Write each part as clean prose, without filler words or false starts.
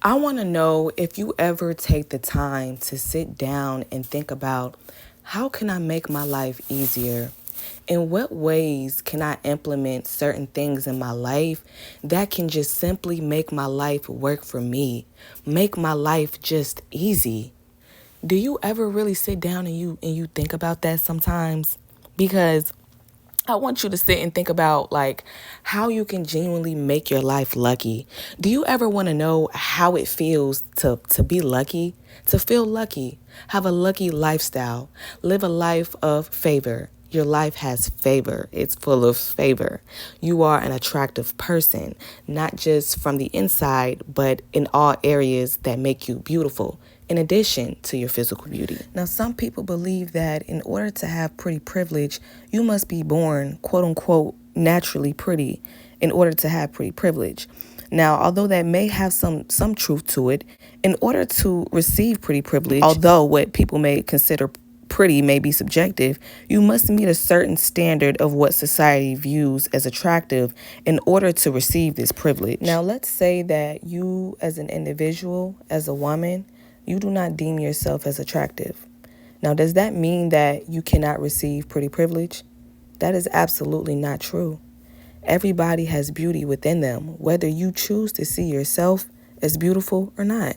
I want to know if you ever take the time to sit down and think about how can I make my life easier? In what ways can I implement certain things in my life that can just simply make my life work for me, make my life just easy? Do you ever really sit down and you think about that sometimes? Because I want you to sit and think about like how you can genuinely make your life lucky. Do you ever want to know how it feels to be lucky, to feel lucky, have a lucky lifestyle, live a life of favor? Your life has favor. It's full of favor. You are an attractive person, not just from the inside, but in all areas that make you beautiful, in addition to your physical beauty. Now, some people believe that in order to have pretty privilege, you must be born, quote unquote, naturally pretty in order to have pretty privilege. Now, although that may have some truth to it, in order to receive pretty privilege, although what people may consider pretty may be subjective, you must meet a certain standard of what society views as attractive in order to receive this privilege. Now, let's say that you as an individual, as a woman, you do not deem yourself as attractive. Now, does that mean that you cannot receive pretty privilege? That is absolutely not true. Everybody has beauty within them, whether you choose to see yourself as beautiful or not.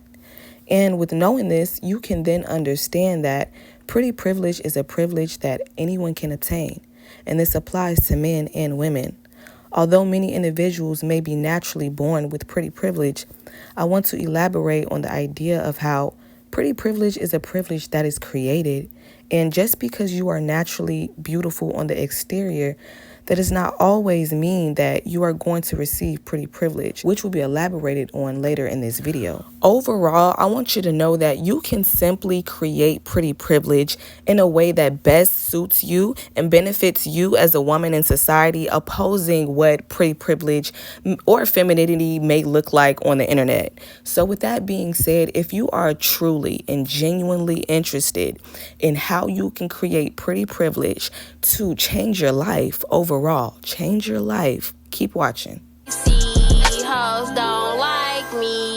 And with knowing this, you can then understand that pretty privilege is a privilege that anyone can obtain, and this applies to men and women. Although many individuals may be naturally born with pretty privilege, I want to elaborate on the idea of how pretty privilege is a privilege that is created, and just because you are naturally beautiful on the exterior, that does not always mean that you are going to receive pretty privilege, which will be elaborated on later in this video. Overall, I want you to know that you can simply create pretty privilege in a way that best suits you and benefits you as a woman in society, opposing what pretty privilege or femininity may look like on the internet. So with that being said, if you are truly and genuinely interested in how you can create pretty privilege to change your life overall, change your life, keep watching. See, hoes don't like me.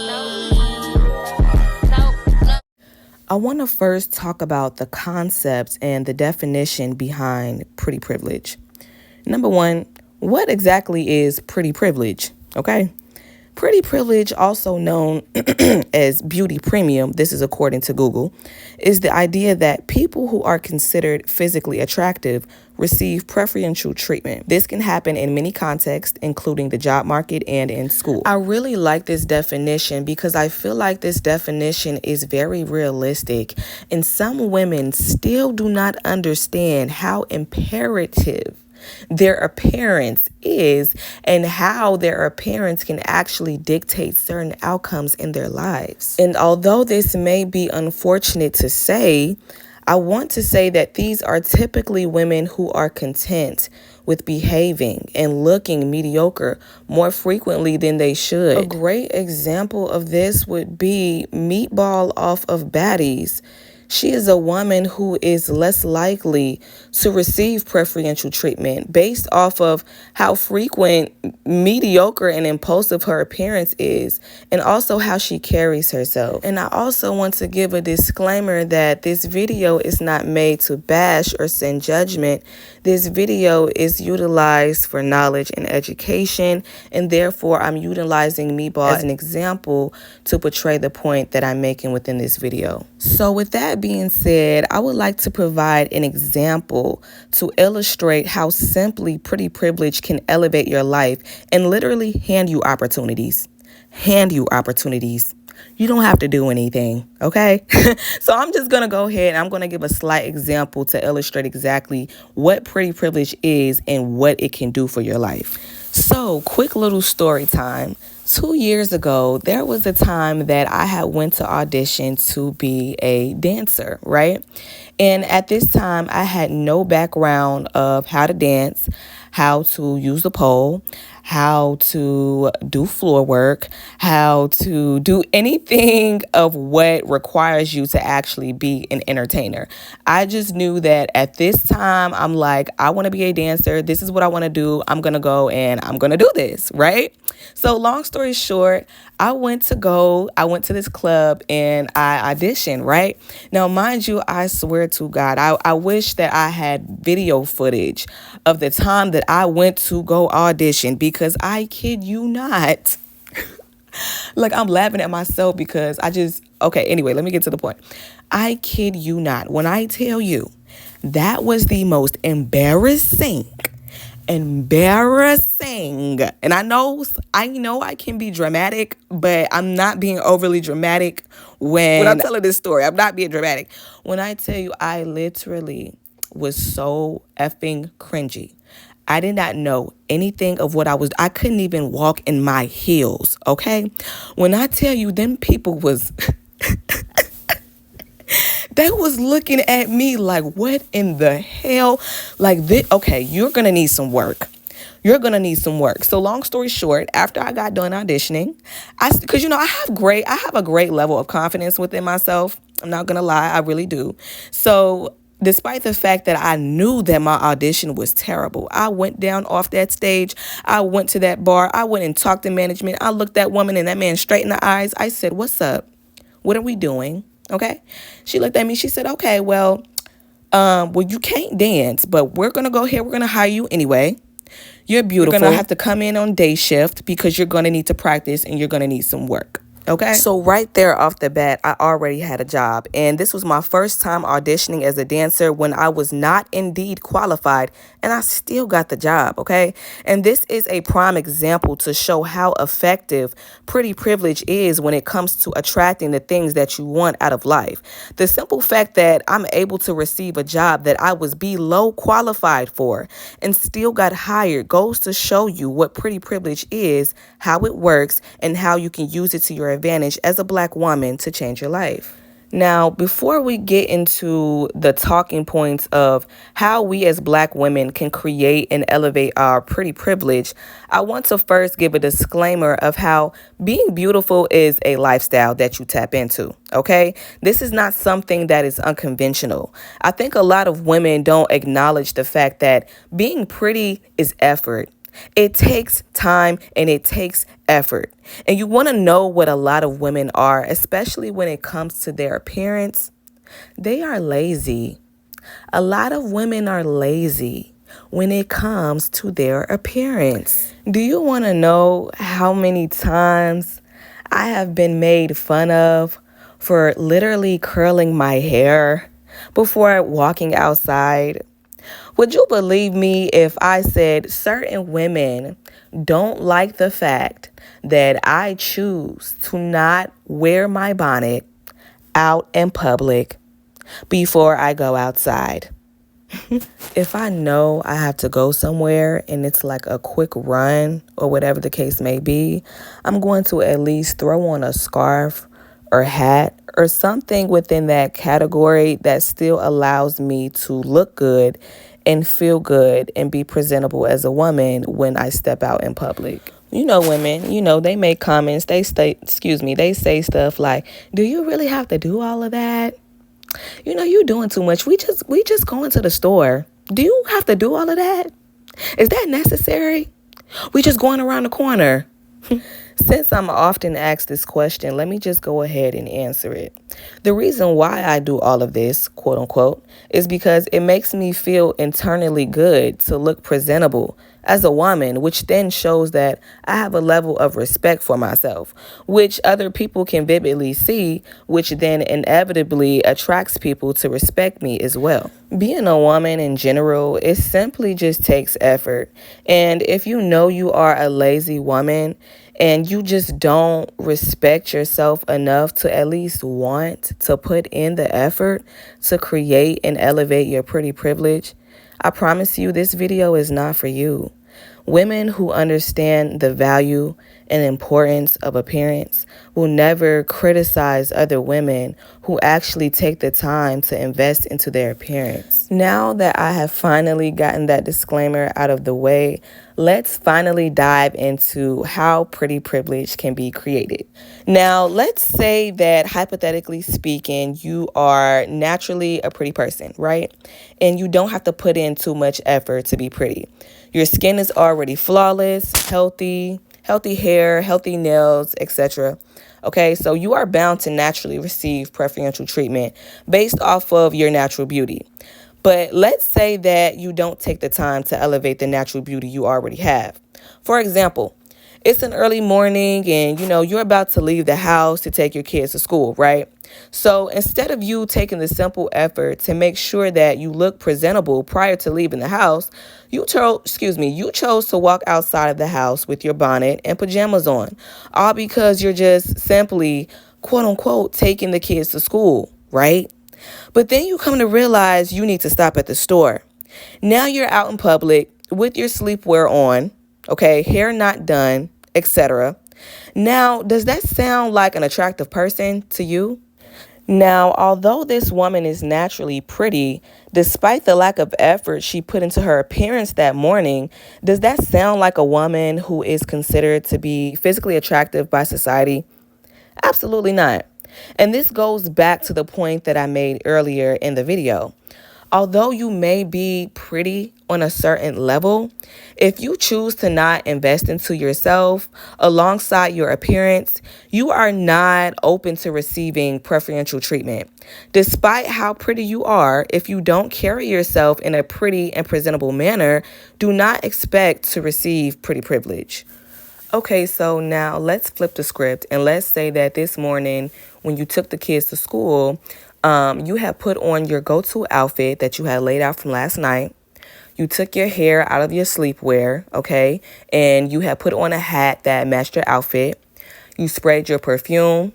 I want to first talk about the concepts and the definition behind pretty privilege. Number one, what exactly is pretty privilege? Okay. Pretty privilege, also known as beauty premium, this is according to Google, is the idea that people who are considered physically attractive receive preferential treatment. This can happen in many contexts, including the job market and in school. I really like this definition because I feel like this definition is very realistic, and some women still do not understand how imperative their appearance is and how their appearance can actually dictate certain outcomes in their lives. And although this may be unfortunate to say, I want to say that these are typically women who are content with behaving and looking mediocre more frequently than they should. A great example of this would be Meatball off of Baddies. She is a woman who is less likely to receive preferential treatment based off of how frequent, mediocre, and impulsive her appearance is, and also how she carries herself. And I also want to give a disclaimer that this video is not made to bash or send judgment. This video is utilized for knowledge and education, and therefore I'm utilizing Meatball as an example to portray the point that I'm making within this video. So with that being said, I would like to provide an example to illustrate how simply pretty privilege can elevate your life and literally hand you opportunities. Hand you opportunities. You don't have to do anything, okay? So I'm just going to go ahead and I'm going to give a slight example to illustrate exactly what pretty privilege is and what it can do for your life. So, quick little story time. 2 years ago, there was a time that I had went to audition to be a dancer, right? And at this time, I had no background of how to dance, how to use the pole, how to do floor work, how to do anything of what requires you to actually be an entertainer. I just knew that at this time, I'm like, I want to be a dancer. This is what I want to do. I'm going to go and I'm going to do this, right? So long story short, I went to this club and I auditioned, right? Now, mind you, I swear to God, I wish that I had video footage of the time that I went to go audition, because I kid you not. Like, I'm laughing at myself because okay, anyway, let me get to the point. I kid you not. When I tell you that was the most embarrassing, and I know I can be dramatic, but I'm not being overly dramatic when I'm telling this story. I'm not being dramatic. When I tell you, I literally was so effing cringy. I did not know anything of what I couldn't even walk in my heels, okay? When I tell you, them people was they was looking at me like, what in the hell? Like, this, okay, you're going to need some work. You're going to need some work. So long story short, after I got done auditioning, because, I have a great level of confidence within myself. I'm not going to lie. I really do. So despite the fact that I knew that my audition was terrible, I went down off that stage. I went to that bar. I went and talked to management. I looked that woman and that man straight in the eyes. I said, what's up? What are we doing? Okay. She looked at me. She said, okay, well, you can't dance, but we're going to go here. We're going to hire you anyway. You're beautiful. You're going to have to come in on day shift because you're going to need to practice and you're going to need some work. Okay. So right there off the bat, I already had a job. And this was my first time auditioning as a dancer when I was not indeed qualified, and I still got the job. Okay. And this is a prime example to show how effective pretty privilege is when it comes to attracting the things that you want out of life. The simple fact that I'm able to receive a job that I was below qualified for and still got hired goes to show you what pretty privilege is, how it works, and how you can use it to your advantage as a Black woman to change your life. Now, before we get into the talking points of how we as Black women can create and elevate our pretty privilege, I want to first give a disclaimer of how being beautiful is a lifestyle that you tap into, okay? This is not something that is unconventional. I think a lot of women don't acknowledge the fact that being pretty is effort. It takes time and it takes effort. And you want to know what a lot of women are, especially when it comes to their appearance? They are lazy. A lot of women are lazy when it comes to their appearance. Do you want to know how many times I have been made fun of for literally curling my hair before walking outside? Would you believe me if I said certain women don't like the fact that I choose to not wear my bonnet out in public before I go outside? If I know I have to go somewhere and it's like a quick run or whatever the case may be, I'm going to at least throw on a scarf or hat or something within that category that still allows me to look good and feel good and be presentable as a woman when I step out in public. Women, they make comments, they say stuff like, do you really have to do all of that? You're doing too much. We just going to the store. Do you have to do all of that? Is that necessary? We just going around the corner. Since I'm often asked this question, let me just go ahead and answer it. The reason why I do all of this, quote unquote, is because it makes me feel internally good to look presentable as a woman, which then shows that I have a level of respect for myself, which other people can vividly see, which then inevitably attracts people to respect me as well. Being a woman in general, it simply just takes effort. And if you know you are a lazy woman and you just don't respect yourself enough to at least want to put in the effort to create and elevate your pretty privilege, I promise you this video is not for you. Women who understand the value and importance of appearance will never criticize other women who actually take the time to invest into their appearance. Now that I have finally gotten that disclaimer out of the way, let's finally dive into how pretty privilege can be created. Now, let's say that hypothetically speaking, you are naturally a pretty person, right? And you don't have to put in too much effort to be pretty. Your skin is already flawless, healthy hair, healthy nails, etc. Okay, so you are bound to naturally receive preferential treatment based off of your natural beauty. But let's say that you don't take the time to elevate the natural beauty you already have. For example, it's an early morning and you're about to leave the house to take your kids to school, right? So instead of you taking the simple effort to make sure that you look presentable prior to leaving the house, you chose to walk outside of the house with your bonnet and pajamas on, all because you're just simply, quote unquote, taking the kids to school, right? But then you come to realize you need to stop at the store. Now you're out in public with your sleepwear on, okay, hair not done, etc. Now, does that sound like an attractive person to you? Now, although this woman is naturally pretty, despite the lack of effort she put into her appearance that morning, does that sound like a woman who is considered to be physically attractive by society? Absolutely not. And this goes back to the point that I made earlier in the video. Although you may be pretty on a certain level, if you choose to not invest into yourself alongside your appearance, you are not open to receiving preferential treatment. Despite how pretty you are, if you don't carry yourself in a pretty and presentable manner, do not expect to receive pretty privilege. Okay, so now let's flip the script and let's say that this morning when you took the kids to school, you had put on your go-to outfit that you had laid out from last night. You took your hair out of your sleepwear, okay, and you had put on a hat that matched your outfit. You sprayed your perfume,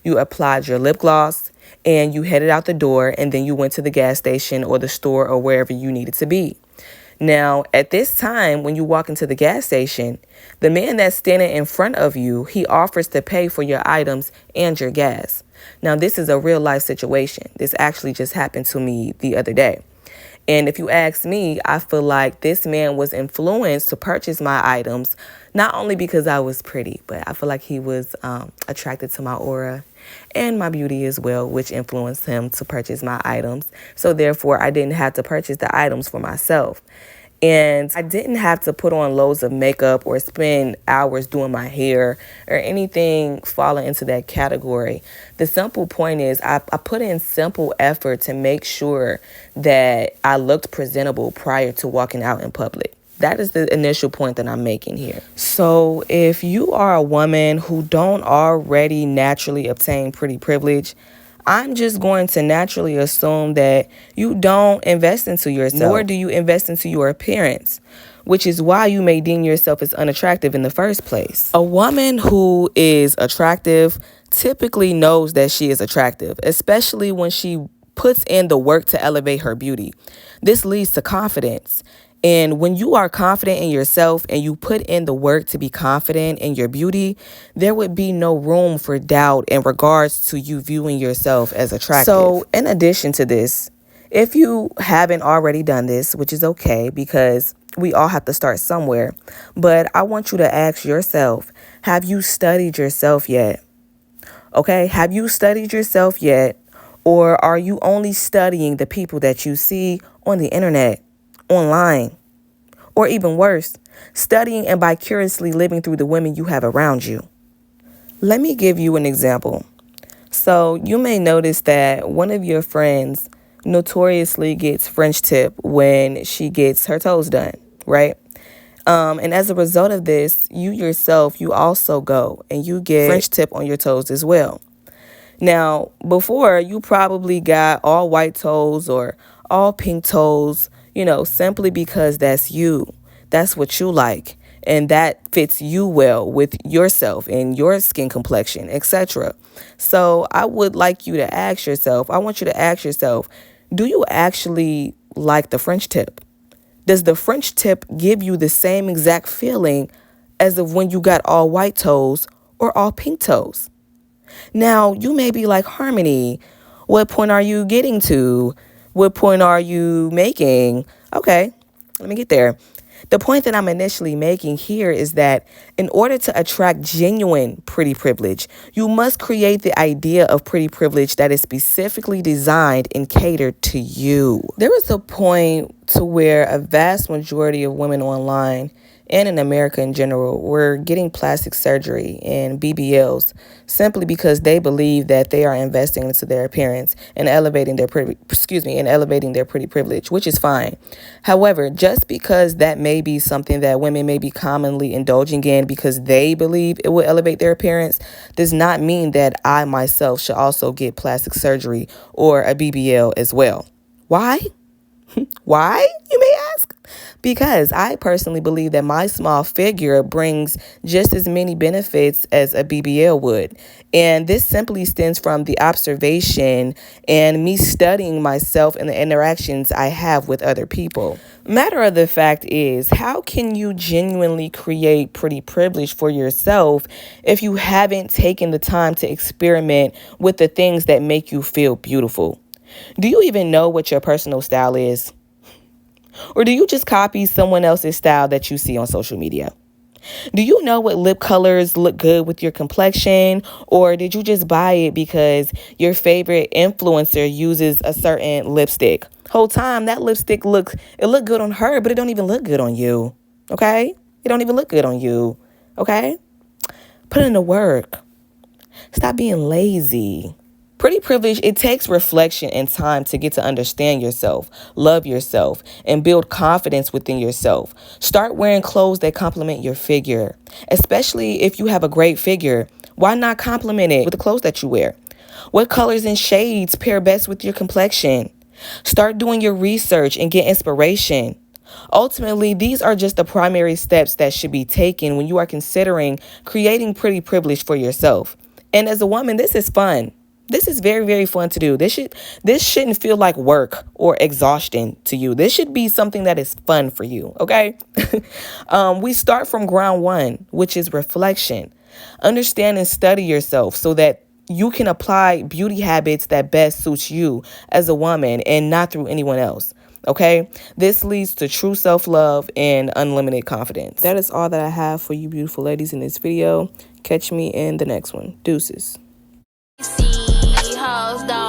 you applied your lip gloss, and you headed out the door, and then you went to the gas station or the store or wherever you needed to be. Now, at this time, when you walk into the gas station, the man that's standing in front of you, he offers to pay for your items and your gas. Now, this is a real life situation. This actually just happened to me the other day. And if you ask me, I feel like this man was influenced to purchase my items, not only because I was pretty, but I feel like he was attracted to my aura and my beauty as well, which influenced him to purchase my items. So therefore, I didn't have to purchase the items for myself. And I didn't have to put on loads of makeup or spend hours doing my hair or anything falling into that category. The simple point is I put in simple effort to make sure that I looked presentable prior to walking out in public. That is the initial point that I'm making here. So if you are a woman who don't already naturally obtain pretty privilege, I'm just going to naturally assume that you don't invest into yourself, nor do you invest into your appearance, which is why you may deem yourself as unattractive in the first place. A woman who is attractive typically knows that she is attractive, especially when she puts in the work to elevate her beauty. This leads to confidence. And when you are confident in yourself and you put in the work to be confident in your beauty, there would be no room for doubt in regards to you viewing yourself as attractive. So in addition to this, if you haven't already done this, which is okay because we all have to start somewhere, but I want you to ask yourself, have you studied yourself yet? Okay, have you studied yourself yet? Or are you only studying the people that you see on the internet, online? Or even worse, studying and vicariously living through the women you have around you. Let me give you an example. So you may notice that one of your friends notoriously gets French tip when she gets her toes done, right? And as a result of this, you yourself, you also go and you get French tip on your toes as well. Now, before, you probably got all white toes or all pink toes, simply because that's you. That's what you like. And that fits you well with yourself and your skin complexion, etc. So I would like you to ask yourself, I want you to ask yourself, do you actually like the French tip? Does the French tip give you the same exact feeling as of when you got all white toes or all pink toes? Now, you may be like, Harmony, what point are you getting to? What point are you making? Okay, let me get there. The point that I'm initially making here is that in order to attract genuine pretty privilege, you must create the idea of pretty privilege that is specifically designed and catered to you. There was a point to where a vast majority of women online and in America in general were getting plastic surgery and BBLs simply because they believe that they are investing into their appearance and elevating their pretty privilege, which is fine. However, just because that may be something that women may be commonly indulging in because they believe it will elevate their appearance does not mean that I myself should also get plastic surgery or a BBL as well. Why? Why, you may ask? Because I personally believe that my small figure brings just as many benefits as a BBL would. And this simply stems from the observation and me studying myself and the interactions I have with other people. Matter of the fact is, how can you genuinely create pretty privilege for yourself if you haven't taken the time to experiment with the things that make you feel beautiful? Do you even know what your personal style is? Or do you just copy someone else's style that you see on social media? Do you know what lip colors look good with your complexion? Or did you just buy it because your favorite influencer uses a certain lipstick? Whole time that lipstick look good on her, but it don't even look good on you. Okay? It don't even look good on you. Okay? Put in the work. Stop being lazy. Pretty privilege, it takes reflection and time to get to understand yourself, love yourself, and build confidence within yourself. Start wearing clothes that complement your figure. Especially if you have a great figure, why not complement it with the clothes that you wear? What colors and shades pair best with your complexion? Start doing your research and get inspiration. Ultimately, these are just the primary steps that should be taken when you are considering creating pretty privilege for yourself. And as a woman, this is fun. This is very, very fun to do. This shouldn't feel like work or exhaustion to you. This should be something that is fun for you, okay? We start from ground one, which is reflection. Understand and study yourself so that you can apply beauty habits that best suits you as a woman and not through anyone else. Okay, this leads to true self-love and unlimited confidence. That is all that I have for you beautiful ladies in this video. Catch me in the next one. Deuces. See hoes don't